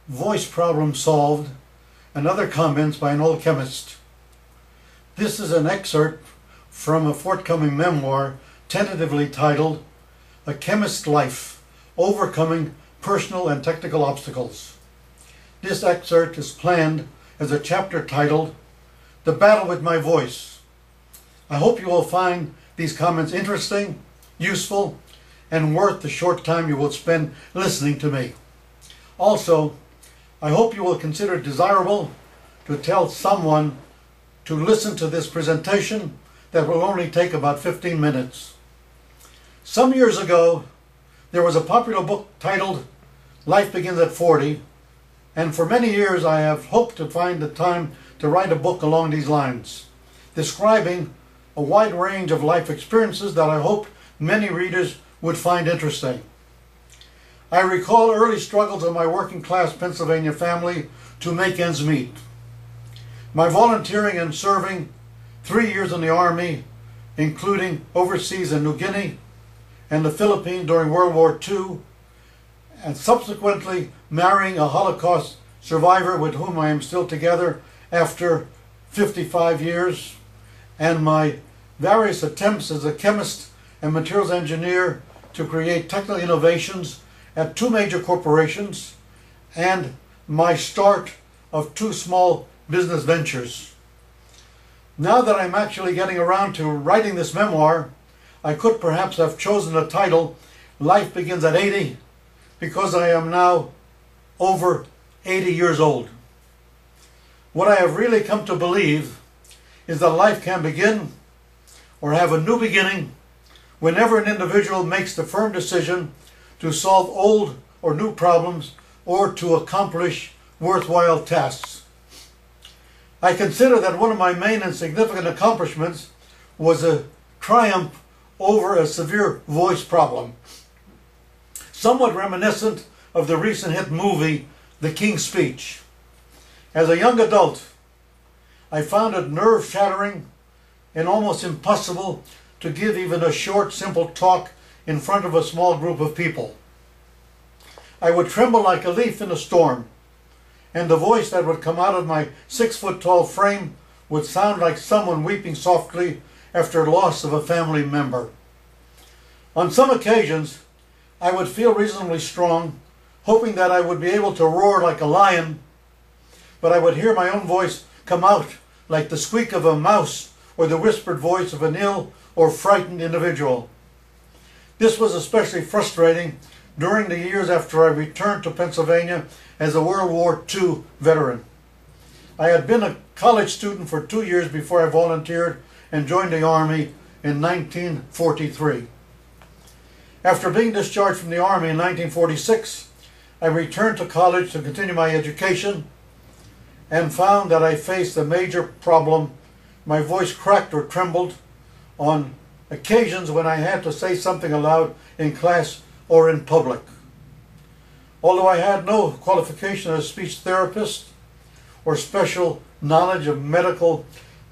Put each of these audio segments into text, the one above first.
Voice problem solved, and other comments by an old chemist. This is an excerpt from a forthcoming memoir tentatively titled A Chemist's Life, Overcoming Personal and Technical Obstacles. This excerpt is planned as a chapter titled The Battle with My Voice. I hope you will find these comments interesting, useful, and worth the short time you will spend listening to me. Also, I hope you will consider it desirable to tell someone to listen to this presentation that will only take about 15 minutes. Some years ago, there was a popular book titled Life Begins at 40, and for many years I have hoped to find the time to write a book along these lines, describing a wide range of life experiences that I hoped many readers would find interesting. I recall early struggles of my working-class Pennsylvania family to make ends meet. My volunteering and serving 3 years in the Army, including overseas in New Guinea and the Philippines during World War II, and subsequently marrying a Holocaust survivor with whom I am still together after 55 years, and my various attempts as a chemist and materials engineer to create technical innovations at 2 major corporations, and my start of 2 small business ventures. Now that I'm actually getting around to writing this memoir, I could perhaps have chosen the title Life Begins at 80, because I am now over 80 years old. What I have really come to believe is that life can begin or have a new beginning whenever an individual makes the firm decision to solve old or new problems or to accomplish worthwhile tasks. I consider that one of my main and significant accomplishments was a triumph over a severe voice problem, somewhat reminiscent of the recent hit movie The King's Speech. As a young adult, I found it nerve-shattering and almost impossible to give even a short, simple talk in front of a small group of people. I would tremble like a leaf in a storm, and the voice that would come out of my 6-foot-tall frame would sound like someone weeping softly after loss of a family member. On some occasions, I would feel reasonably strong, hoping that I would be able to roar like a lion, but I would hear my own voice come out like the squeak of a mouse or the whispered voice of an ill or frightened individual. This was especially frustrating during the years after I returned to Pennsylvania as a World War II veteran. I had been a college student for 2 years before I volunteered and joined the Army in 1943. After being discharged from the Army in 1946, I returned to college to continue my education and found that I faced a major problem. My voice cracked or trembled on occasions when I had to say something aloud in class or in public. Although I had no qualification as a speech therapist or special knowledge of medical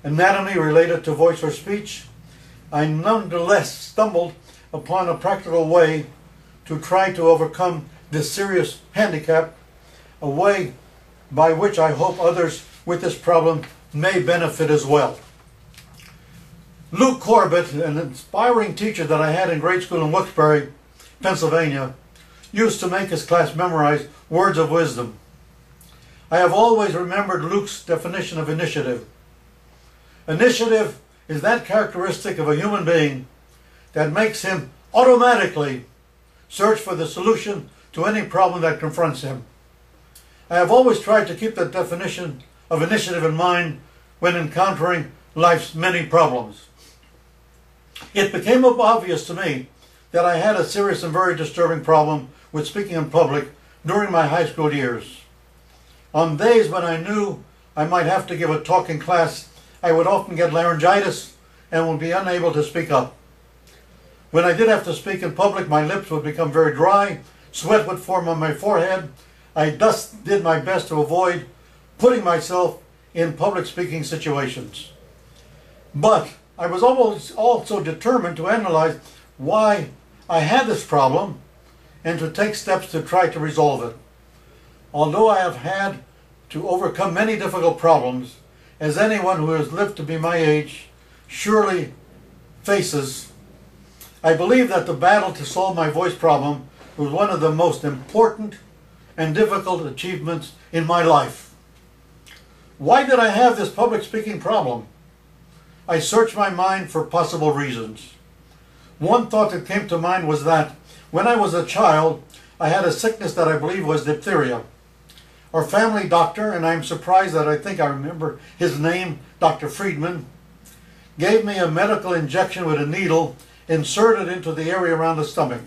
anatomy related to voice or speech, I nonetheless stumbled upon a practical way to try to overcome this serious handicap, a way by which I hope others with this problem may benefit as well. Luke Corbett, an inspiring teacher that I had in grade school in Wilkes-Barre, Pennsylvania, used to make his class memorize words of wisdom. I have always remembered Luke's definition of initiative. Initiative is that characteristic of a human being that makes him automatically search for the solution to any problem that confronts him. I have always tried to keep that definition of initiative in mind when encountering life's many problems. It became obvious to me that I had a serious and very disturbing problem with speaking in public during my high school years. On days when I knew I might have to give a talk in class, I would often get laryngitis and would be unable to speak up. When I did have to speak in public, my lips would become very dry, sweat would form on my forehead. I thus did my best to avoid putting myself in public speaking situations. But I was almost also determined to analyze why I had this problem and to take steps to try to resolve it. Although I have had to overcome many difficult problems, as anyone who has lived to be my age surely faces, I believe that the battle to solve my voice problem was one of the most important and difficult achievements in my life. Why did I have this public speaking problem? I searched my mind for possible reasons. One thought that came to mind was that when I was a child, I had a sickness that I believe was diphtheria. Our family doctor, and I'm surprised that I think I remember his name, Dr. Friedman, gave me a medical injection with a needle inserted into the area around the stomach.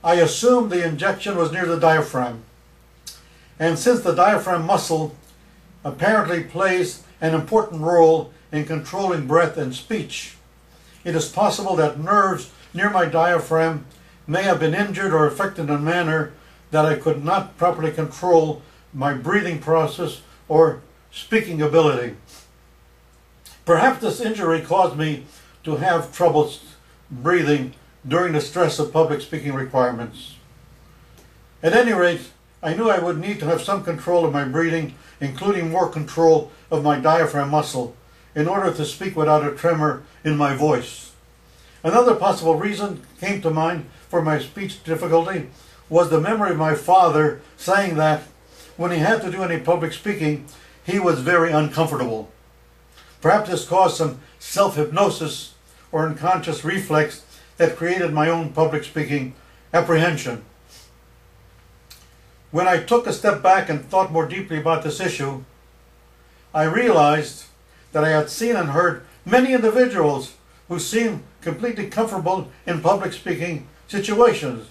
I assumed the injection was near the diaphragm. And since the diaphragm muscle apparently plays an important role in controlling breath and speech, it is possible that nerves near my diaphragm may have been injured or affected in a manner that I could not properly control my breathing process or speaking ability. Perhaps this injury caused me to have trouble breathing during the stress of public speaking requirements. At any rate, I knew I would need to have some control of my breathing, including more control of my diaphragm muscle, in order to speak without a tremor in my voice. Another possible reason came to mind for my speech difficulty was the memory of my father saying that when he had to do any public speaking, he was very uncomfortable. Perhaps this caused some self-hypnosis or unconscious reflex that created my own public speaking apprehension. When I took a step back and thought more deeply about this issue, I realized that I had seen and heard many individuals who seemed completely comfortable in public speaking situations.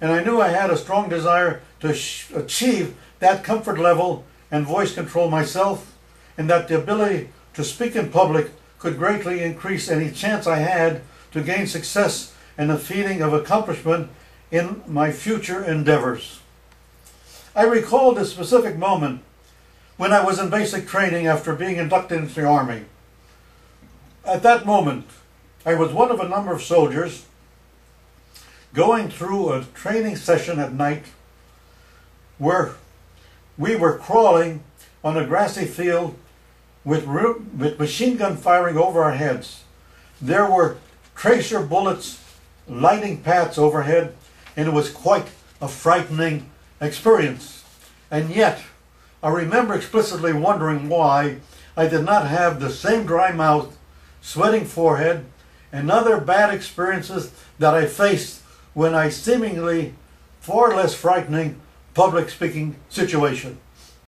And I knew I had a strong desire to achieve that comfort level and voice control myself, and that the ability to speak in public could greatly increase any chance I had to gain success and a feeling of accomplishment in my future endeavors. I recalled a specific moment when I was in basic training after being inducted into the Army. At that moment, I was one of a number of soldiers going through a training session at night where we were crawling on a grassy field with machine gun firing over our heads. There were tracer bullets lighting paths overhead, and it was quite a frightening experience. And yet, I remember explicitly wondering why I did not have the same dry mouth, sweating forehead, and other bad experiences that I faced when I seemingly far less frightening public speaking situation.